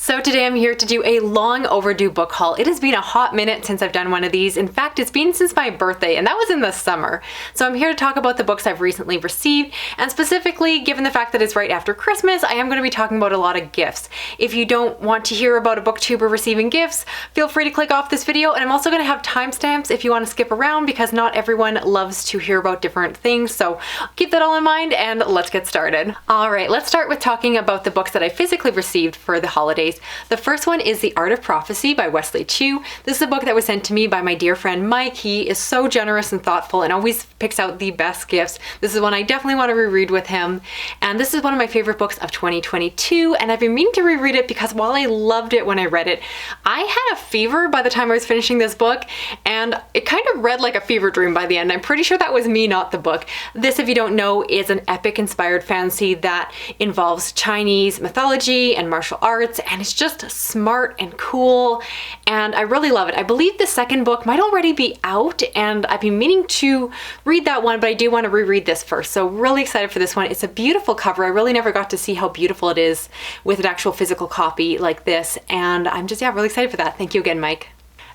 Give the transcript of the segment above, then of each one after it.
So today I'm here to do a long overdue book haul. It has been a hot minute since I've done one of these. In fact, it's been since my birthday, and that was in the summer. So I'm here to talk about the books I've recently received, and specifically, given the fact that it's right after Christmas, I am going to be talking about a lot of gifts. If you don't want to hear about a booktuber receiving gifts, feel free to click off this video, and I'm also going to have timestamps if you want to skip around, because not everyone loves to hear about different things, so keep that all in mind, and let's get started. Alright, let's start with talking about the books that I physically received for the holidays. The first one is The Art of Prophecy by Wesley Chu. This is a book that was sent to me by my dear friend Mike. He is so generous and thoughtful and always picks out the best gifts. This is one I definitely want to reread with him. And this is one of my favorite books of 2022, and I've been meaning to reread it because while I loved it when I read it, I had a fever by the time I was finishing this book, and it kind of read like a fever dream by the end. I'm pretty sure that was me, not the book. This, if you don't know, is an epic-inspired fantasy that involves Chinese mythology and martial arts, and it's just smart and cool, and I really love it. I believe the second book might already be out, and I've been meaning to read that one, but I do want to reread this first, so really excited for this one. It's a beautiful cover. I really never got to see how beautiful it is with an actual physical copy like this, and I'm just, really excited for that. Thank you again, Mike.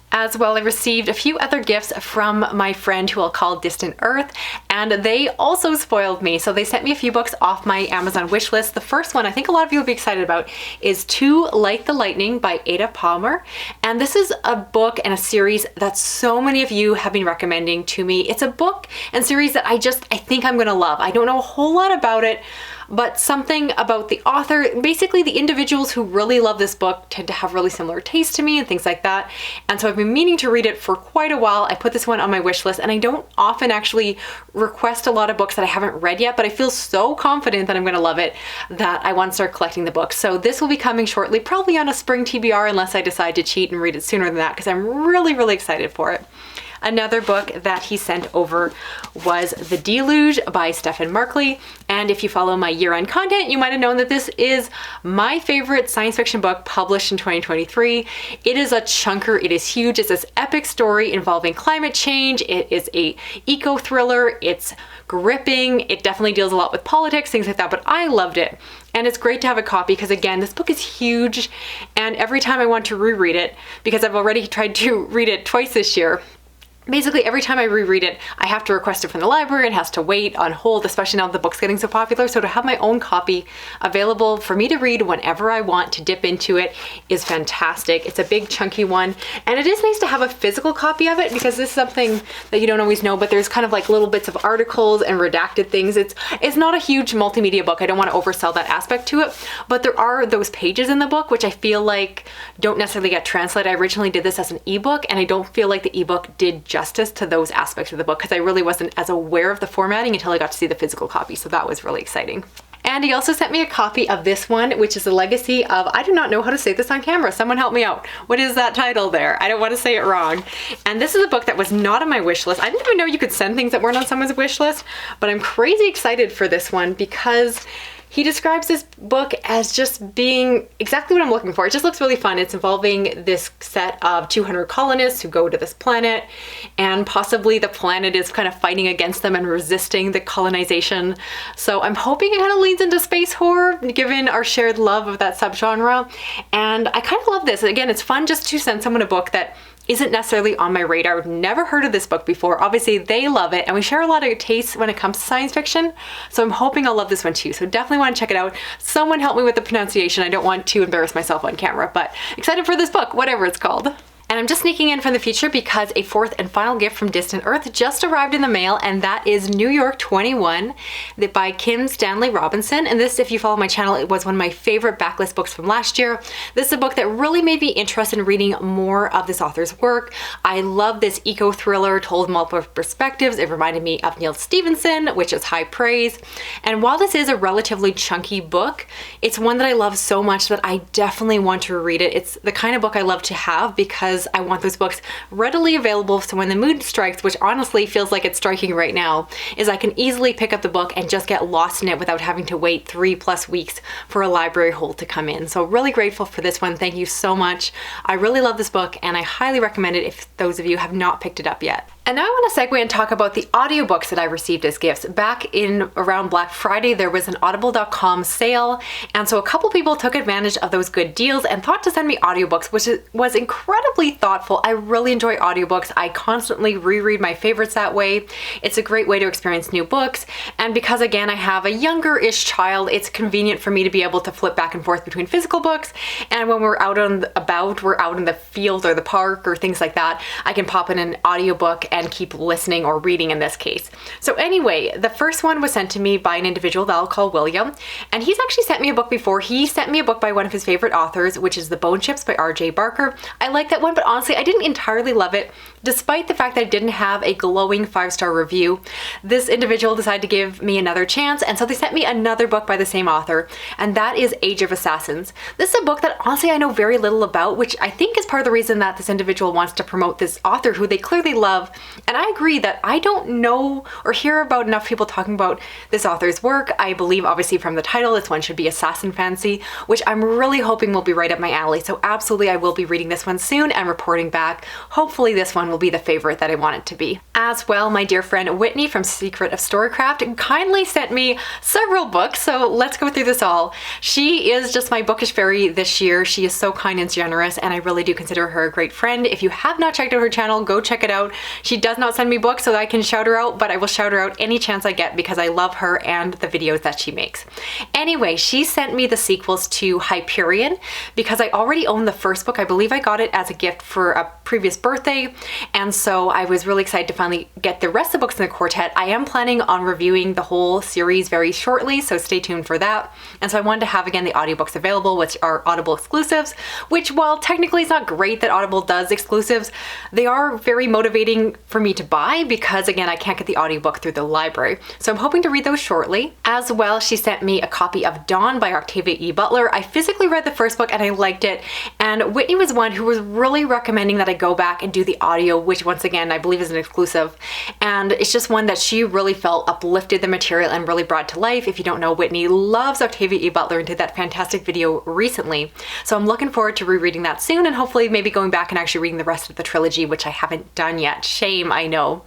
As well, I received a few other gifts from my friend who I'll call Distant Earth, and they also spoiled me. So they sent me a few books off my Amazon wish list. The first one I think a lot of you will be excited about is To Like the Lightning by Ada Palmer. And this is a book and a series that so many of you have been recommending to me. It's a book and series that I think I'm gonna love. I don't know a whole lot about it, but something about the author, basically the individuals who really love this book tend to have really similar tastes to me and things like that. And so I've been meaning to read it for quite a while. I put this one on my wish list, and I don't often actually request a lot of books that I haven't read yet, but I feel so confident that I'm gonna love it that I want to start collecting the books. So this will be coming shortly, probably on a spring TBR, unless I decide to cheat and read it sooner than that, because I'm really, really excited for it. Another book that he sent over was The Deluge by Stephen Markley, and if you follow my year-end content, you might have known that this is my favorite science fiction book published in 2023. It is a chunker, it is huge, it's this epic story involving climate change, it is a eco-thriller, it's gripping, it definitely deals a lot with politics, things like that, but I loved it. And it's great to have a copy because, again, this book is huge, and every time I want to reread it, because I've already tried to read it twice this year, basically every time I reread it, I have to request it from the library. It has to wait on hold, especially now the book's getting so popular. So to have my own copy available for me to read whenever I want to dip into it is fantastic. It's a big chunky one, and it is nice to have a physical copy of it because this is something that you don't always know, but there's kind of like little bits of articles and redacted things. It's not a huge multimedia book. I don't want to oversell that aspect to it, but there are those pages in the book which I feel like don't necessarily get translated. I originally did this as an ebook, and I don't feel like the ebook did justice to those aspects of the book because I really wasn't as aware of the formatting until I got to see the physical copy, so that was really exciting. And he also sent me a copy of this one, which is a legacy of, I do not know how to say this on camera, someone help me out. What is that title there? I don't want to say it wrong. And this is a book that was not on my wish list. I didn't even know you could send things that weren't on someone's wish list, but I'm crazy excited for this one because he describes this book as just being exactly what I'm looking for. It just looks really fun. It's involving this set of 200 colonists who go to this planet, and possibly the planet is kind of fighting against them and resisting the colonization. So I'm hoping it kind of leads into space horror, given our shared love of that subgenre. And I kind of love this. Again, it's fun just to send someone a book that isn't necessarily on my radar. I've never heard of this book before. Obviously they love it, and we share a lot of tastes when it comes to science fiction, so I'm hoping I'll love this one too. So definitely want to check it out. Someone help me with the pronunciation. I don't want to embarrass myself on camera, but excited for this book, whatever it's called. And I'm just sneaking in from the future because a fourth and final gift from Distant Earth just arrived in the mail, and that is New York 21 by Kim Stanley Robinson. And this, if you follow my channel, it was one of my favorite backlist books from last year. This is a book that really made me interested in reading more of this author's work. I love this eco-thriller told multiple perspectives. It reminded me of Neil Stephenson, which is high praise. And while this is a relatively chunky book, it's one that I love so much that I definitely want to read it. It's the kind of book I love to have because I want those books readily available, so when the mood strikes, which honestly feels like it's striking right now, is I can easily pick up the book and just get lost in it without having to wait 3+ weeks for a library hold to come in. So really grateful for this one. Thank you so much. I really love this book, and I highly recommend it if those of you have not picked it up yet. And now I want to segue and talk about the audiobooks that I received as gifts. Back in around Black Friday, there was an audible.com sale, and so a couple people took advantage of those good deals and thought to send me audiobooks, which was incredibly thoughtful. I really enjoy audiobooks. I constantly reread my favorites that way. It's a great way to experience new books, and because again I have a younger-ish child, it's convenient for me to be able to flip back and forth between physical books, and when we're out we're out in the field or the park or things like that, I can pop in an audiobook and keep listening or reading in this case. So anyway, the first one was sent to me by an individual that I'll call William, and he's actually sent me a book before. He sent me a book by one of his favorite authors, which is The Bone Chips by R.J. Barker. I like that one, but honestly, I didn't entirely love it, despite the fact that it didn't have a glowing 5-star review. This individual decided to give me another chance, and so they sent me another book by the same author, and that is Age of Assassins. This is a book that honestly I know very little about, which I think is part of the reason that this individual wants to promote this author who they clearly love. And I agree that I don't know or hear about enough people talking about this author's work. I believe obviously from the title, this one should be Assassin Fantasy, which I'm really hoping will be right up my alley. So absolutely I will be reading this one soon and reporting back. Hopefully this one will be the favorite that I want it to be. As well, my dear friend Whitney from Secret of Storycraft kindly sent me several books, so let's go through this all. She is just my bookish fairy this year. She is so kind and generous, and I really do consider her a great friend. If you have not checked out her channel, go check it out. She does not send me books so that I can shout her out, but I will shout her out any chance I get because I love her and the videos that she makes. Anyway, she sent me the sequels to Hyperion because I already own the first book. I believe I got it as a gift for a previous birthday, and so I was really excited to finally get the rest of the books in the quartet. I am planning on reviewing the whole series very shortly, so stay tuned for that. And so I wanted to have again the audiobooks available, which are Audible exclusives, which while technically it's not great that Audible does exclusives, they are very motivating for me to buy because again I can't get the audiobook through the library. So I'm hoping to read those shortly. As well, she sent me a copy of Dawn by Octavia E. Butler. I physically read the first book and I liked it, and Whitney was one who was really recommending that I go back and do the audio, which once again I believe is an exclusive, and it's just one that she really felt uplifted the material and really brought to life. If you don't know, Whitney loves Octavia E. Butler and did that fantastic video recently, so I'm looking forward to rereading that soon and hopefully maybe going back and actually reading the rest of the trilogy, which I haven't done yet. Shame, I know.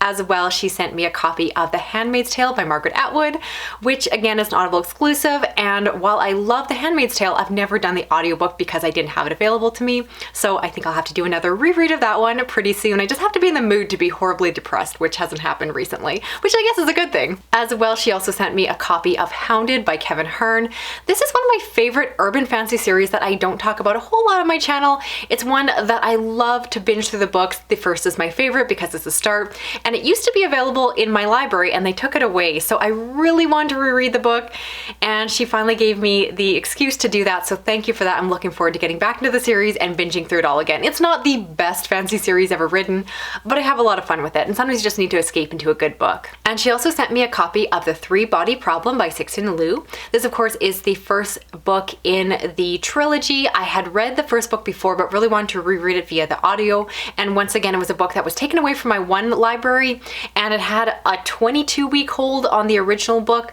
As well, she sent me a copy of The Handmaid's Tale by Margaret Atwood, which again is an Audible exclusive, and while I love The Handmaid's Tale, I've never done the audiobook because I didn't have it available to me, so I think I'll have to do another reread of that one pretty soon. I just have to be in the mood to be horribly depressed, which hasn't happened recently, which I guess is a good thing. As well, she also sent me a copy of Hounded by Kevin Hearn. This is one of my favorite urban fantasy series that I don't talk about a whole lot on my channel. It's one that I love to binge through the books. The first is my favorite because it's a start, and it used to be available in my library and they took it away, so I really wanted to reread the book, and she finally gave me the excuse to do that, so thank you for that. I'm looking forward to getting back into the series and binging through it all again. It's not the best fantasy series ever written, but I have a lot of fun with it, and sometimes you just need to escape into a good book. And she also sent me a copy of The Three-Body Problem by Cixin Liu. This of course is the first book in the trilogy. I had read the first book before but really wanted to reread it via the audio, and once again it was a book that was taken away from my one library, and it had a 22-week hold on the original book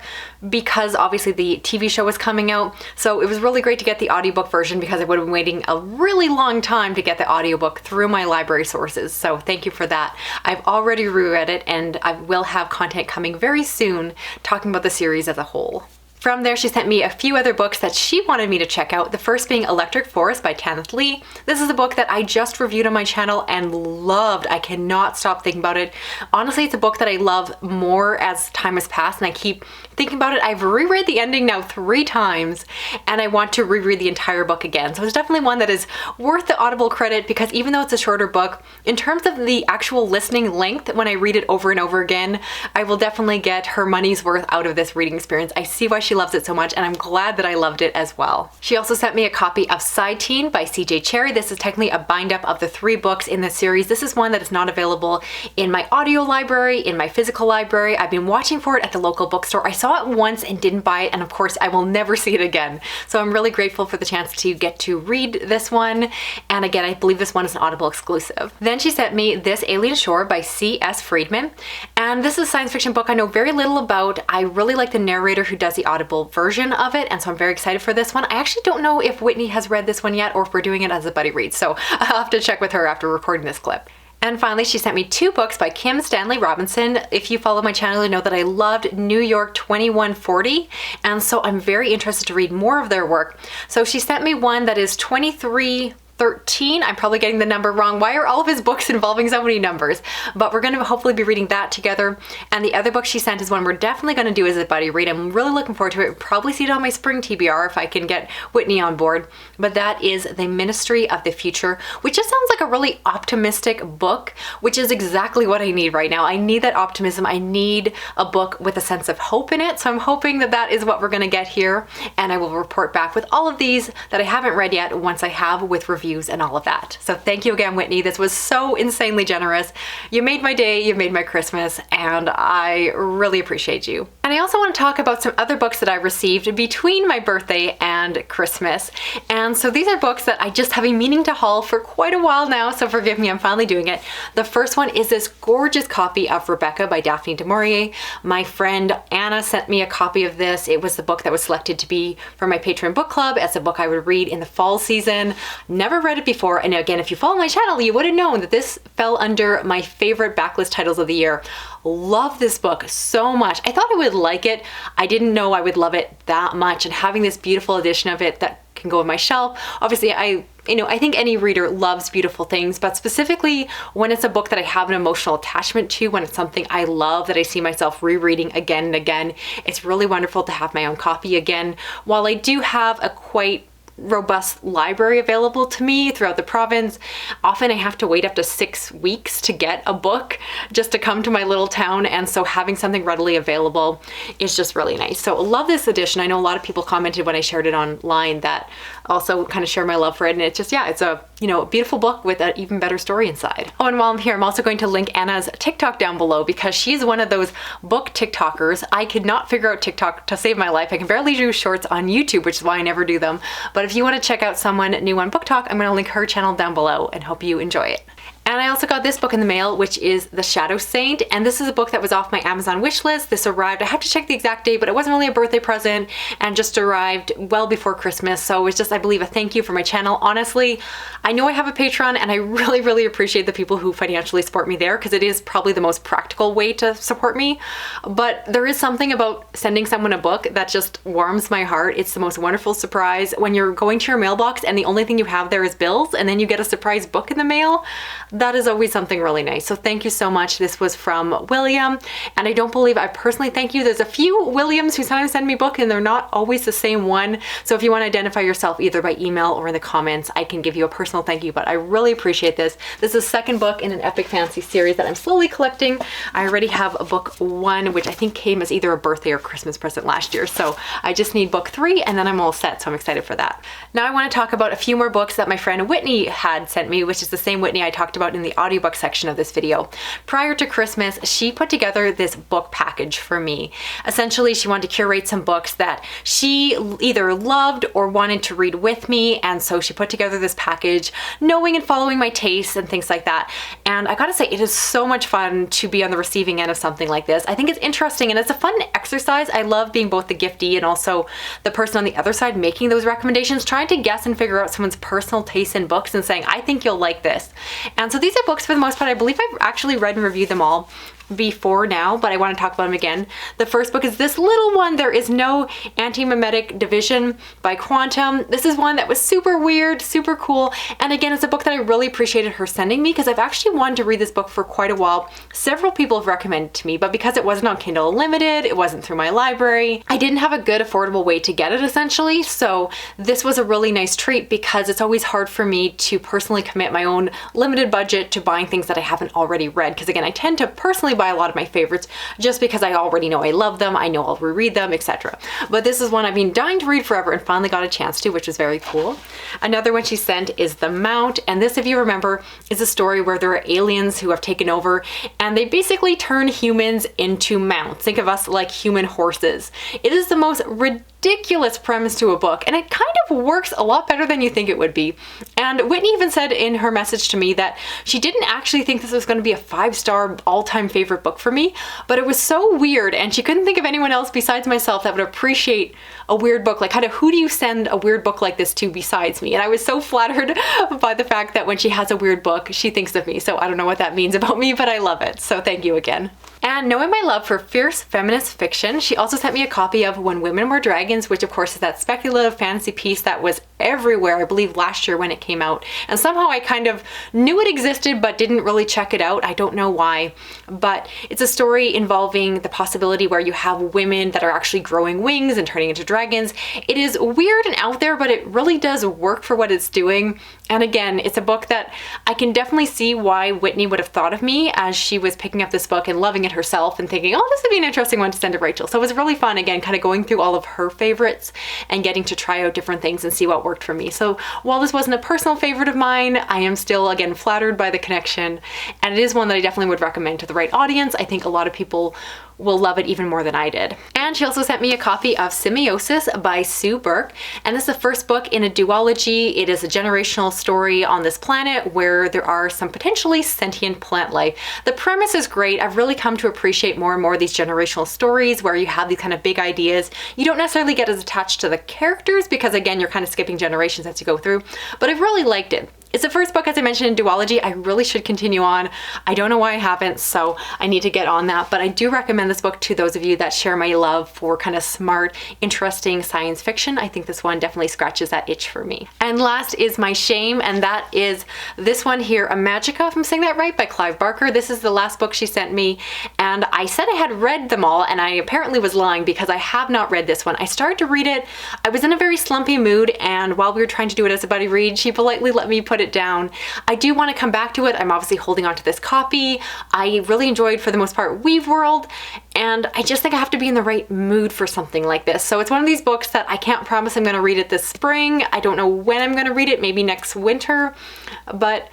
because obviously the TV show was coming out, so it was really great to get the audiobook version because I would have been waiting a really long time to get the audiobook through my library sources, so thank you for that. I've already reread it and I will have content coming very soon talking about the series as a whole. From there, she sent me a few other books that she wanted me to check out, the first being Electric Forest by Tanith Lee. This is a book that I just reviewed on my channel and loved. I cannot stop thinking about it. Honestly, it's a book that I love more as time has passed and I keep thinking about it. I've reread the ending now 3 times and I want to reread the entire book again. So it's definitely one that is worth the Audible credit because even though it's a shorter book, in terms of the actual listening length, when I read it over and over again, I will definitely get her money's worth out of this reading experience. I see why she loves it so much and I'm glad that I loved it as well. She also sent me a copy of Side Teen by CJ Cherry. This is technically a bind up of the 3 books in this series. This is one that is not available in my audio library, in my physical library. I've been watching for it at the local bookstore. I saw it once and didn't buy it, and of course I will never see it again. So I'm really grateful for the chance to get to read this one, and again I believe this one is an Audible exclusive. Then she sent me This Alien Shore by C.S. Friedman, and this is a science fiction book I know very little about. I really like the narrator who does the Audible version of it, and so I'm very excited for this one. I actually don't know if Whitney has read this one yet or if we're doing it as a buddy read, so I'll have to check with her after recording this clip. And finally, she sent me 2 books by Kim Stanley Robinson. If you follow my channel, you know that I loved New York 2140, and so I'm very interested to read more of their work. So she sent me one that is 2313. I'm probably getting the number wrong. Why are all of his books involving so many numbers? But we're going to hopefully be reading that together. And the other book she sent is one we're definitely going to do as a buddy read. I'm really looking forward to it. Probably see it on my spring TBR if I can get Whitney on board. But that is The Ministry of the Future, which just sounds like a really optimistic book, which is exactly what I need right now. I need that optimism. I need a book with a sense of hope in it. So I'm hoping that that is what we're going to get here. And I will report back with all of these that I haven't read yet once I have, with reviews and all of that. So thank you again, Whitney. This was so insanely generous. You made my day, you made my Christmas, and I really appreciate you. And I also want to talk about some other books that I received between my birthday and Christmas. And so these are books that I just have been meaning to haul for quite a while now, so forgive me, I'm finally doing it. The first one is this gorgeous copy of Rebecca by Daphne du Maurier. My friend Anna sent me a copy of this. It was the book that was selected to be for my Patreon book club as a book I would read in the fall season. Never read it before, and again, if you follow my channel, you would have known that this fell under my favorite backlist titles of the year. Love this book so much. I thought I would like it. I didn't know I would love it that much, and having this beautiful edition of it that can go on my shelf. Obviously, I think any reader loves beautiful things, but specifically when it's a book that I have an emotional attachment to, when it's something I love that I see myself rereading again and again, it's really wonderful to have my own copy again. While I do have a quite robust library available to me throughout the province, often I have to wait up to 6 weeks to get a book just to come to my little town, and so having something readily available is just really nice. So love this edition. I know a lot of people commented when I shared it online that also kind of share my love for it, and it's just, yeah, it's a beautiful book with an even better story inside. Oh, and while I'm here, I'm also going to link Anna's TikTok down below because she's one of those book TikTokers. I could not figure out TikTok to save my life. I can barely do shorts on YouTube, which is why I never do them. But if you want to check out someone new on Book Talk, I'm going to link her channel down below and hope you enjoy it. And I also got this book in the mail, which is The Shadow Saint. And this is a book that was off my Amazon wish list. This arrived, I have to check the exact date, but it wasn't really a birthday present and just arrived well before Christmas. So it was just, I believe, a thank you for my channel. Honestly, I know I have a Patreon and I really, really appreciate the people who financially support me there because it is probably the most practical way to support me. But there is something about sending someone a book that just warms my heart. It's the most wonderful surprise when you're going to your mailbox and the only thing you have there is bills, and then you get a surprise book in the mail. That is always something really nice. So thank you so much. This was from William, and I don't believe I personally thank you. There's a few Williams who sometimes send me books and they're not always the same one. So if you want to identify yourself either by email or in the comments, I can give you a personal thank you, but I really appreciate this. This is the second book in an epic fantasy series that I'm slowly collecting. I already have a book 1, which I think came as either a birthday or Christmas present last year. So I just need book 3 and then I'm all set. So I'm excited for that. Now I want to talk about a few more books that my friend Whitney had sent me, which is the same Whitney I talked about in the audiobook section of this video. Prior to Christmas, she put together this book package for me. Essentially, she wanted to curate some books that she either loved or wanted to read with me, and so she put together this package, knowing and following my tastes and things like that. And I gotta say, it is so much fun to be on the receiving end of something like this. I think it's interesting and it's a fun exercise. I love being both the giftee and also the person on the other side making those recommendations, trying to guess and figure out someone's personal taste in books and saying, I think you'll like this. And so these are books for the most part. I believe I've actually read and reviewed them all before now, but I want to talk about them again. The first book is this little one, There Is No Antimemetic Division by Quantum. This is one that was super weird, super cool, and again, it's a book that I really appreciated her sending me because I've actually wanted to read this book for quite a while. Several people have recommended it to me, but because it wasn't on Kindle Unlimited, it wasn't through my library, I didn't have a good affordable way to get it essentially, so this was a really nice treat because it's always hard for me to personally commit my own limited budget to buying things that I haven't already read, because again, I tend to personally buy a lot of my favorites just because I already know I love them, I know I'll reread them, etc. But this is one I've been dying to read forever and finally got a chance to, which was very cool. Another one she sent is The Mount, and this, if you remember, is a story where there are aliens who have taken over and they basically turn humans into mounts. Think of us like human horses. It is the most ridiculous ridiculous premise to a book, and it kind of works a lot better than you think it would be. And Whitney even said in her message to me that she didn't actually think this was going to be a 5-star all-time favorite book for me, but it was so weird, and she couldn't think of anyone else besides myself that would appreciate a weird book. Like, kind of who do you send a weird book like this to besides me? And I was so flattered by the fact that when she has a weird book, she thinks of me. So I don't know what that means about me, but I love it. So thank you again. And knowing my love for fierce feminist fiction, she also sent me a copy of When Women Were Dragons, which of course is that speculative fantasy piece that was everywhere, I believe last year when it came out. And somehow I kind of knew it existed but didn't really check it out. I don't know why. But it's a story involving the possibility where you have women that are actually growing wings and turning into dragons. It is weird and out there, but it really does work for what it's doing. And again, it's a book that I can definitely see why Whitney would have thought of me as she was picking up this book and loving it herself and thinking, oh, this would be an interesting one to send to Rachel. So it was really fun, again, kind of going through all of her favorites and getting to try out different things and see what worked for me. So while this wasn't a personal favorite of mine, I am still, again, flattered by the connection. And it is one that I definitely would recommend to the right audience. I think a lot of people will love it even more than I did. And she also sent me a copy of Symbiosis by Sue Burke. And this is the first book in a duology. It is a generational story on this planet where there are some potentially sentient plant life. The premise is great. I've really come to appreciate more and more these generational stories where you have these kind of big ideas. You don't necessarily get as attached to the characters because, again, you're kind of skipping generations as you go through, but I've really liked it. It's the first book, as I mentioned, in duology. I really should continue on. I don't know why I haven't, so I need to get on that. But I do recommend this book to those of you that share my love for kind of smart, interesting science fiction. I think this one definitely scratches that itch for me. And last is my shame, and that is this one here, A Magica, if I'm saying that right, by Clive Barker. This is the last book she sent me, and I said I had read them all, and I apparently was lying because I have not read this one. I started to read it. I was in a very slumpy mood, and while we were trying to do it as a buddy read, she politely let me put it down. I do want to come back to it. I'm obviously holding on to this copy. I really enjoyed, for the most part, Weave World, and I just think I have to be in the right mood for something like this. So it's one of these books that I can't promise I'm going to read it this spring. I don't know when I'm going to read it, maybe next winter, but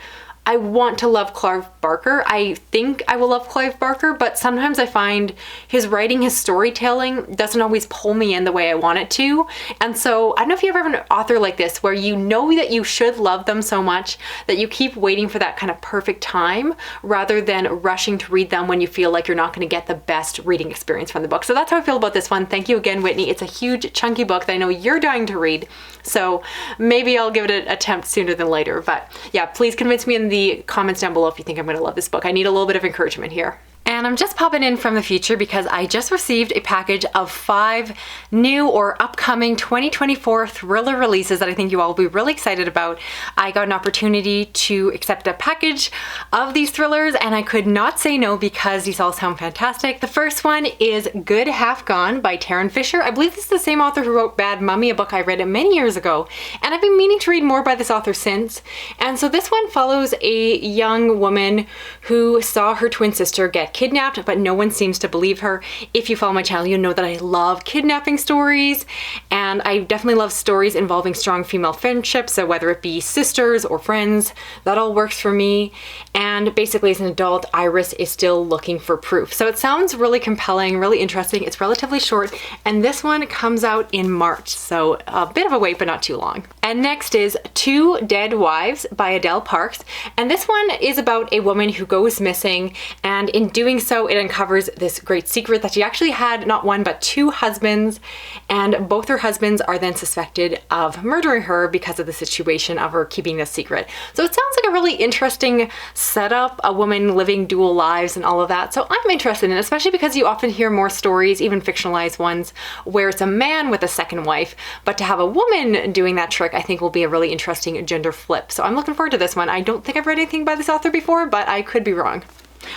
I want to love Clive Barker. I think I will love Clive Barker, but sometimes I find his writing, his storytelling doesn't always pull me in the way I want it to. And so I don't know if you ever have an author like this where you know that you should love them so much that you keep waiting for that kind of perfect time rather than rushing to read them when you feel like you're not going to get the best reading experience from the book. So that's how I feel about this one. Thank you again, Whitney. It's a huge, chunky book that I know you're dying to read. So maybe I'll give it an attempt sooner than later. But yeah, please convince me in the comments down below if you think I'm going to love this book. I need a little bit of encouragement here. And I'm just popping in from the future because I just received a package of 5 new or upcoming 2024 thriller releases that I think you all will be really excited about. I got an opportunity to accept a package of these thrillers and I could not say no because these all sound fantastic. The first one is Good Half Gone by Taryn Fisher. I believe this is the same author who wrote Bad Mummy, a book I read many years ago. And I've been meaning to read more by this author since. And so this one follows a young woman who saw her twin sister get kidnapped, but no one seems to believe her. If you follow my channel, you'll know that I love kidnapping stories, and I definitely love stories involving strong female friendships, so whether it be sisters or friends, that all works for me. And basically, as an adult, Iris is still looking for proof. So it sounds really compelling, really interesting. It's relatively short, and this one comes out in March, so a bit of a wait, but not too long. And next is Two Dead Wives by Adele Parks, and this one is about a woman who goes missing, and in doing so, it uncovers this great secret that she actually had not one but 2 husbands, and both her husbands are then suspected of murdering her because of the situation of her keeping this secret. So it sounds like a really interesting setup, a woman living dual lives and all of that. So I'm interested in it, especially because you often hear more stories, even fictionalized ones, where it's a man with a second wife, but to have a woman doing that trick, I think will be a really interesting gender flip. So I'm looking forward to this one. I don't think I've read anything by this author before, but I could be wrong.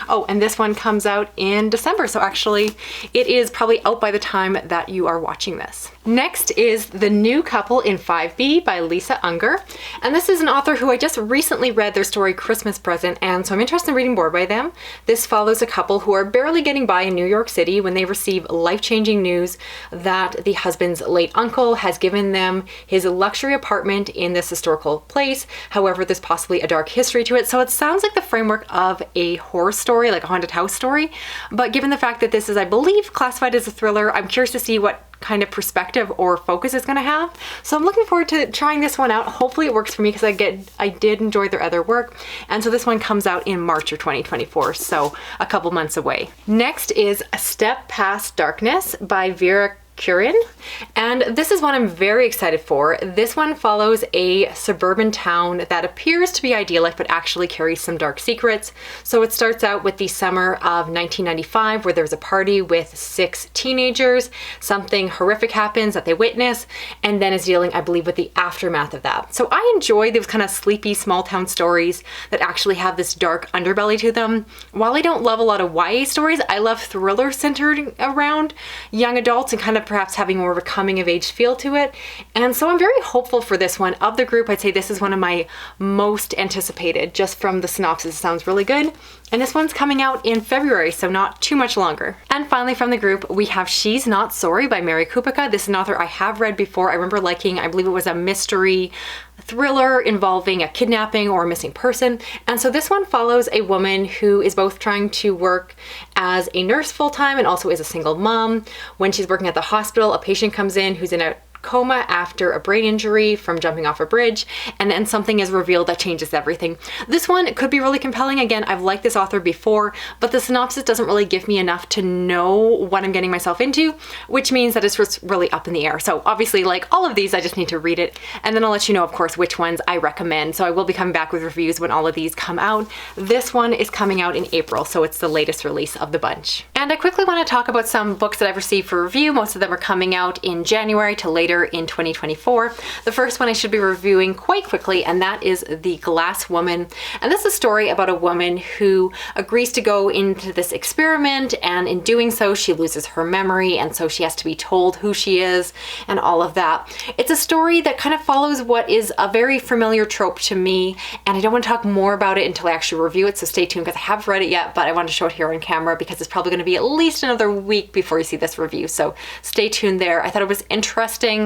Oh, and this one comes out in December, so actually it is probably out by the time that you are watching this. Next is The New Couple in 5B by Lisa Unger, and this is an author who I just recently read their story Christmas Present, and so I'm interested in reading more by them. This follows a couple who are barely getting by in New York City when they receive life-changing news that the husband's late uncle has given them his luxury apartment in this historical place. However, there's possibly a dark history to it, so it sounds like the framework of a horror story, like a haunted house story. But given the fact that this is, I believe, classified as a thriller, I'm curious to see what kind of perspective or focus it's going to have. So I'm looking forward to trying this one out. Hopefully it works for me because I did enjoy their other work. And so this one comes out in March of 2024, so a couple months away. Next is A Step Past Darkness by Vera Curin, and this is one I'm very excited for. This one follows a suburban town that appears to be idyllic but actually carries some dark secrets. So it starts out with the summer of 1995 where there's a party with 6 teenagers. Something horrific happens that they witness and then is dealing, I believe, with the aftermath of that. So I enjoy those kind of sleepy small town stories that actually have this dark underbelly to them. While I don't love a lot of YA stories, I love thrillers centered around young adults and kind of perhaps having more of a coming of age feel to it. And so I'm very hopeful for this one. Of the group, I'd say this is one of my most anticipated. Just from the synopsis, it sounds really good. And this one's coming out in February, so not too much longer. And finally from the group, we have She's Not Sorry by Mary Kupika. This is an author I have read before. I remember liking, I believe it was a mystery thriller involving a kidnapping or a missing person. And so this one follows a woman who is both trying to work as a nurse full-time and also as a single mom. When she's working at the hospital, a patient comes in who's in a coma after a brain injury from jumping off a bridge, and then something is revealed that changes everything. This one could be really compelling. Again, I've liked this author before, but the synopsis doesn't really give me enough to know what I'm getting myself into, which means that it's just really up in the air. So obviously, like all of these, I just need to read it, and then I'll let you know, of course, which ones I recommend. So I will be coming back with reviews when all of these come out. This one is coming out in April, so it's the latest release of the bunch. And I quickly want to talk about some books that I've received for review. Most of them are coming out in January to later in 2024. The first one I should be reviewing quite quickly, and that is The Glass Woman. And this is a story about a woman who agrees to go into this experiment, and in doing so, she loses her memory, and so she has to be told who she is and all of that. It's a story that kind of follows what is a very familiar trope to me, and I don't want to talk more about it until I actually review it, so stay tuned because I haven't read it yet, but I want to show it here on camera because it's probably going to be at least another week before you see this review, so stay tuned there. I thought it was interesting,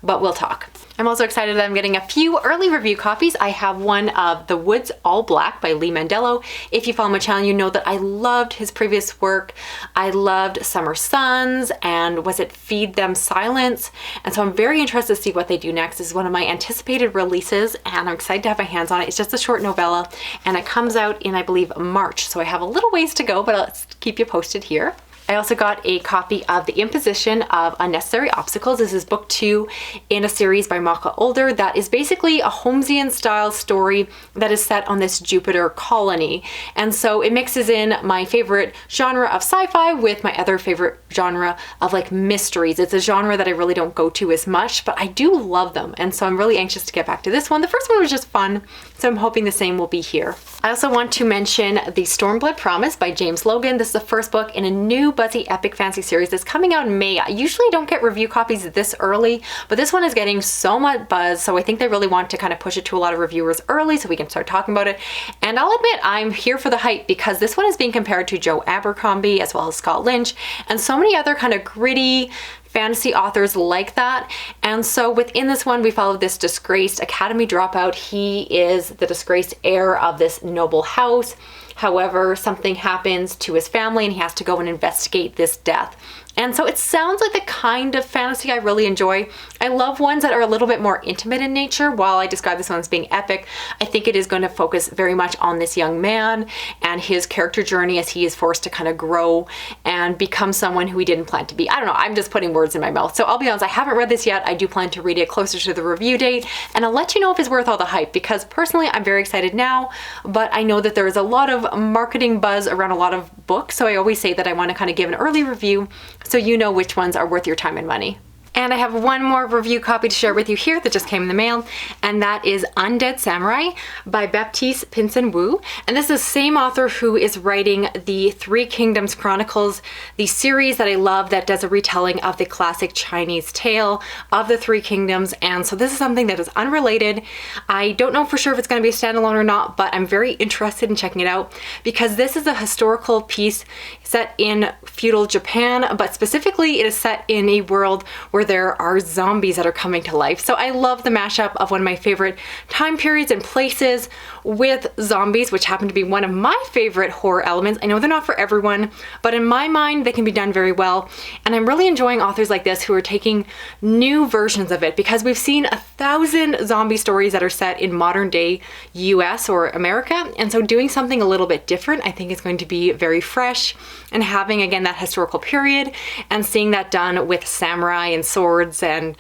but we'll talk. I'm also excited that I'm getting a few early review copies. I have one of The Woods All Black by Lee Mandello. If you follow my channel, you know that I loved his previous work. I loved Summer Suns and was it Feed Them Silence? And so I'm very interested to see what they do next. This is one of my anticipated releases and I'm excited to have my hands on it. It's just a short novella and it comes out in, I believe, March. So I have a little ways to go, but I'll keep you posted here. I also got a copy of The Imposition of Unnecessary Obstacles. This is book 2 in a series by Maka Older that is basically a Holmesian style story that is set on this Jupiter colony. And so it mixes in my favorite genre of sci-fi with my other favorite genre of like mysteries. It's a genre that I really don't go to as much, but I do love them. And so I'm really anxious to get back to this one. The first one was just fun, so I'm hoping the same will be here. I also want to mention The Stormblood Promise by James Logan. This is the first book in a new buzzy epic fantasy series that's coming out in May. I usually don't get review copies this early, but this one is getting so much buzz, so I think they really want to kind of push it to a lot of reviewers early so we can start talking about it. And I'll admit, I'm here for the hype because this one is being compared to Joe Abercrombie as well as Scott Lynch and so many other kind of gritty fantasy authors like that. And so within this one, we follow this disgraced academy dropout. He is the disgraced heir of this noble house. However, something happens to his family and he has to go and investigate this death. And so it sounds like the kind of fantasy I really enjoy. I love ones that are a little bit more intimate in nature. While I describe this one as being epic, I think it is going to focus very much on this young man and his character journey as he is forced to kind of grow and become someone who he didn't plan to be. I don't know, I'm just putting words in my mouth. So I'll be honest, I haven't read this yet. I do plan to read it closer to the review date, and I'll let you know if it's worth all the hype because personally I'm very excited now, but I know that there is a lot of marketing buzz around a lot of books. So I always say that I want to kind of give an early review so you know which ones are worth your time and money. And I have one more review copy to share with you here that just came in the mail, and that is Undead Samurai by Baptiste Pinson Wu. And this is the same author who is writing the Three Kingdoms Chronicles, the series that I love that does a retelling of the classic Chinese tale of the Three Kingdoms. And so this is something that is unrelated. I don't know for sure if it's going to be a standalone or not, but I'm very interested in checking it out because this is a historical piece set in feudal Japan, but specifically it is set in a world where there are zombies that are coming to life. So I love the mashup of one of my favorite time periods and places with zombies, which happen to be one of my favorite horror elements. I know they're not for everyone, but in my mind, they can be done very well. And I'm really enjoying authors like this who are taking new versions of it, because we've seen 1,000 zombie stories that are set in modern day US or America. And so doing something a little bit different, I think is going to be very fresh, and having again that historical period and seeing that done with samurai and swords and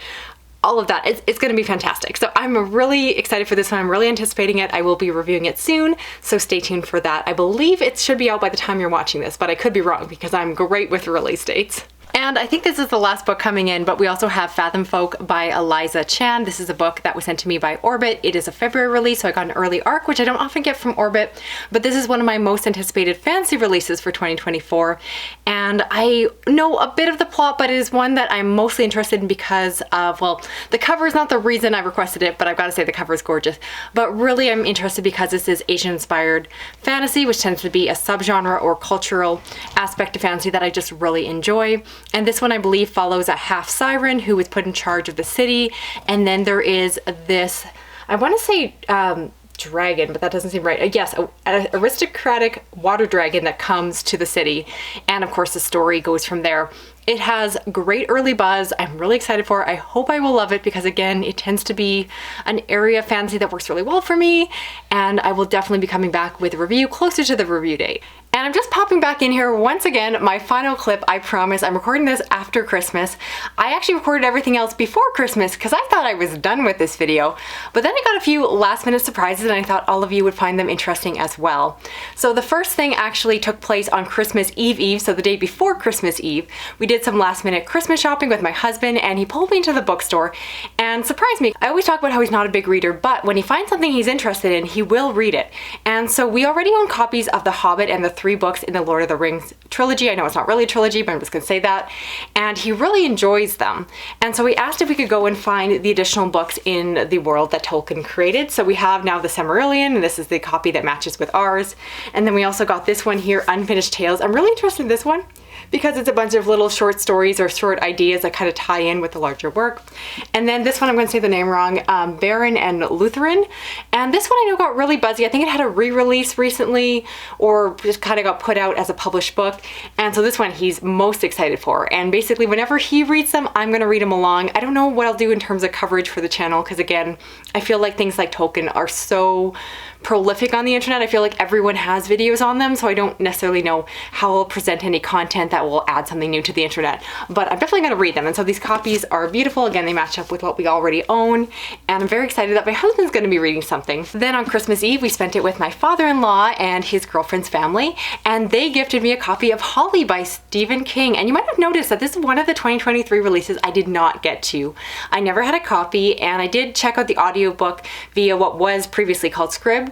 all of that, it's going to be fantastic. So I'm really excited for this one. I'm really anticipating it. I will be reviewing it soon, so stay tuned for that. I believe it should be out by the time you're watching this, but I could be wrong because I'm great with release dates. And I think this is the last book coming in, but we also have Fathom Folk by Eliza Chan. This is a book that was sent to me by Orbit. It is a February release, so I got an early ARC, which I don't often get from Orbit, but this is one of my most anticipated fantasy releases for 2024. And I know a bit of the plot, but it is one that I'm mostly interested in because of, well, the cover is not the reason I requested it, but I've got to say the cover is gorgeous. But really I'm interested because this is Asian-inspired fantasy, which tends to be a subgenre or cultural aspect of fantasy that I just really enjoy. And this one, I believe, follows a half siren who was put in charge of the city. And then there is this, I want to say dragon, but that doesn't seem right. Yes, an aristocratic water dragon that comes to the city. And of course, the story goes from there. It has great early buzz. I'm really excited for it. I hope I will love it because, again, it tends to be an area of fantasy that works really well for me. And I will definitely be coming back with a review closer to the review date. And I'm just popping back in here once again, my final clip, I promise. I'm recording this after Christmas. I actually recorded everything else before Christmas because I thought I was done with this video. But then I got a few last minute surprises and I thought all of you would find them interesting as well. So the first thing actually took place on Christmas Eve, so the day before Christmas Eve. We did some last minute Christmas shopping with my husband and he pulled me into the bookstore and surprised me. I always talk about how he's not a big reader, but when he finds something he's interested in, he will read it. And so we already own copies of The Hobbit and the 3 books in the Lord of the Rings trilogy. I know it's not really a trilogy, but I'm just gonna say that. And he really enjoys them. And so we asked if we could go and find the additional books in the world that Tolkien created. So we have now the Silmarillion, and this is the copy that matches with ours. And then we also got this one here, Unfinished Tales. I'm really interested in this one because it's a bunch of little short stories or short ideas that kind of tie in with the larger work. And then this one, I'm going to say the name wrong, Baron and Lutheran. And this one I know got really buzzy. I think it had a re-release recently or just kind of got put out as a published book. And so this one he's most excited for. And basically whenever he reads them, I'm going to read them along. I don't know what I'll do in terms of coverage for the channel because, again, I feel like things like Tolkien are so prolific on the internet. I feel like everyone has videos on them, so I don't necessarily know how I'll present any content that will add something new to the internet, but I'm definitely going to read them. And so these copies are beautiful. Again, they match up with what we already own, and I'm very excited that my husband's going to be reading something. Then on Christmas Eve, we spent it with my father-in-law and his girlfriend's family, and they gifted me a copy of Holly by Stephen King. And you might have noticed that this is one of the 2023 releases I did not get to. I never had a copy, and I did check out the audiobook via what was previously called Scribd,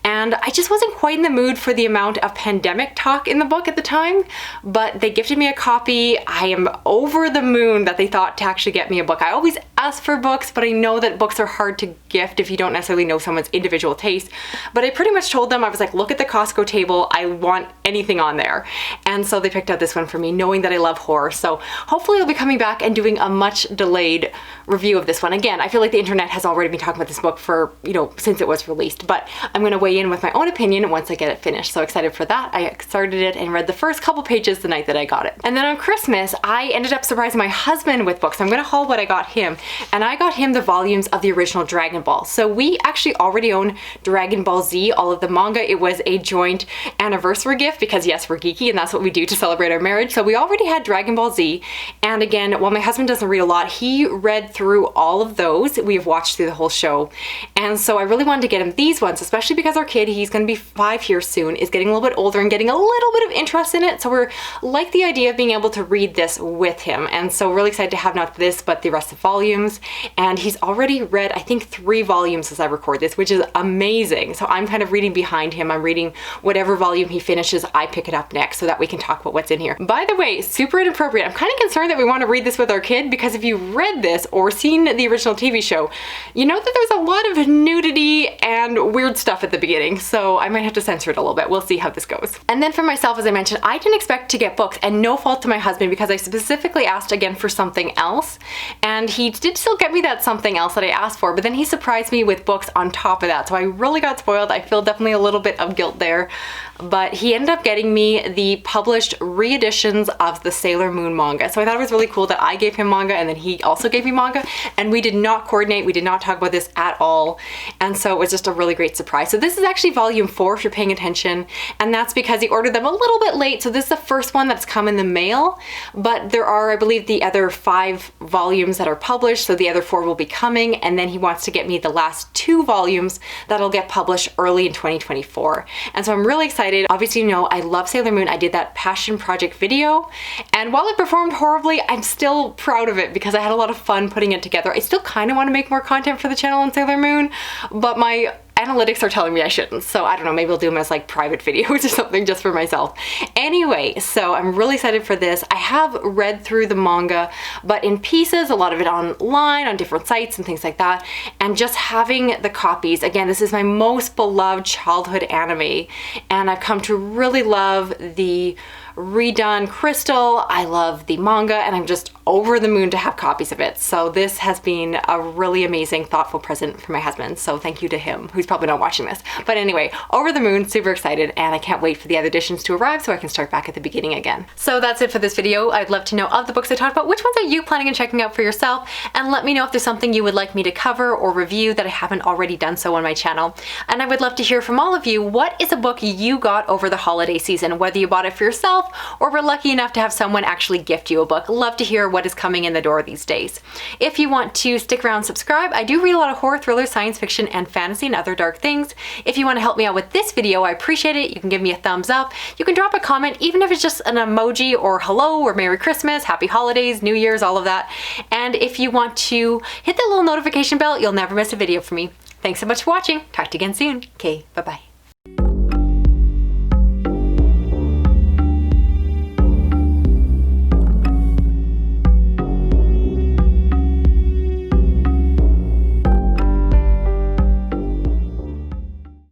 and I just wasn't quite in the mood for the amount of pandemic talk in the book at the time, but they gifted me a copy. I am over the moon that they thought to actually get me a book. I always ask for books, but I know that books are hard to gift if you don't necessarily know someone's individual taste. But I pretty much told them, I was like, look at the Costco table, I want anything on there. And so they picked out this one for me, knowing that I love horror. So hopefully I'll be coming back and doing a much delayed review of this one. Again, I feel like the internet has already been talking about this book for, since it was released, but I'm going to weigh in with my own opinion once I get it finished. So excited for that. I started it and read the first couple pages the night that I got it. And then on Christmas, I ended up surprising my husband with books. So I'm going to haul what I got him. And I got him the volumes of the original Dragon Ball. So we actually already own Dragon Ball Z, all of the manga. It was a joint anniversary gift because, yes, we're geeky and that's what we do to celebrate our marriage. So we already had Dragon Ball Z. And again, while my husband doesn't read a lot, he read through all of those. We have watched through the whole show. And so I really wanted to get him these ones, especially because our kid, he's going to be 5 here soon, is getting a little bit older and getting a little bit of interest in it. So we're like the idea of being able to read this with him. And so really excited to have not this, but the rest of volumes. And he's already read, I think, 3 volumes as I record this, which is amazing. So I'm kind of reading behind him. I'm reading whatever volume he finishes, I pick it up next so that we can talk about what's in here. By the way, super inappropriate. I'm kind of concerned that we want to read this with our kid because if you've read this or seen the original TV show, you know that there's a lot of nudity and weird stuff at the beginning, so I might have to censor it a little bit. We'll see how this goes. And then for myself, as I mentioned, I didn't expect to get books, and no fault to my husband because I specifically asked again for something else, and he did still get me that something else that I asked for, but then he surprised me with books on top of that, so I really got spoiled. I feel definitely a little bit of guilt there, but he ended up getting me the published re-editions of the Sailor Moon manga. So I thought it was really cool that I gave him manga and then he also gave me manga, and we did not coordinate, we did not talk about this at all, and so it was just a really great surprise. So this is actually volume 4 if you're paying attention, and that's because he ordered them a little bit late, so this is the first one that's come in the mail, but there are, I believe, the other 5 volumes that are published, so the other 4 will be coming, and then he wants to get me the last 2 volumes that'll get published early in 2024. And so I'm really excited. Obviously, you know, I love Sailor Moon. I did that passion project video, and while it performed horribly, I'm still proud of it because I had a lot of fun putting it together. I still kind of want to make more content for the channel on Sailor Moon, but my analytics are telling me I shouldn't, so I don't know, maybe I'll do them as like private videos or something just for myself. Anyway, so I'm really excited for this. I have read through the manga, but in pieces, a lot of it online, on different sites and things like that, and just having the copies. Again, this is my most beloved childhood anime, and I've come to really love the redone Crystal. I love the manga, and I'm just over the moon to have copies of it. So this has been a really amazing, thoughtful present for my husband. So thank you to him, who's probably not watching this. But anyway, over the moon, super excited, and I can't wait for the other editions to arrive so I can start back at the beginning again. So that's it for this video. I'd love to know of the books I talked about, which ones are you planning on checking out for yourself? And let me know if there's something you would like me to cover or review that I haven't already done so on my channel. And I would love to hear from all of you, what is a book you got over the holiday season, whether you bought it for yourself or were lucky enough to have someone actually gift you a book. Love to hear what is coming in the door these days. If you want to stick around, subscribe. I do read a lot of horror, thriller, science fiction, and fantasy and other dark things. If you want to help me out with this video, I appreciate it. You can give me a thumbs up. You can drop a comment, even if it's just an emoji or hello or Merry Christmas, Happy Holidays, New Year's, all of that. And if you want to hit that little notification bell, you'll never miss a video from me. Thanks so much for watching. Talk to you again soon. Okay, bye-bye.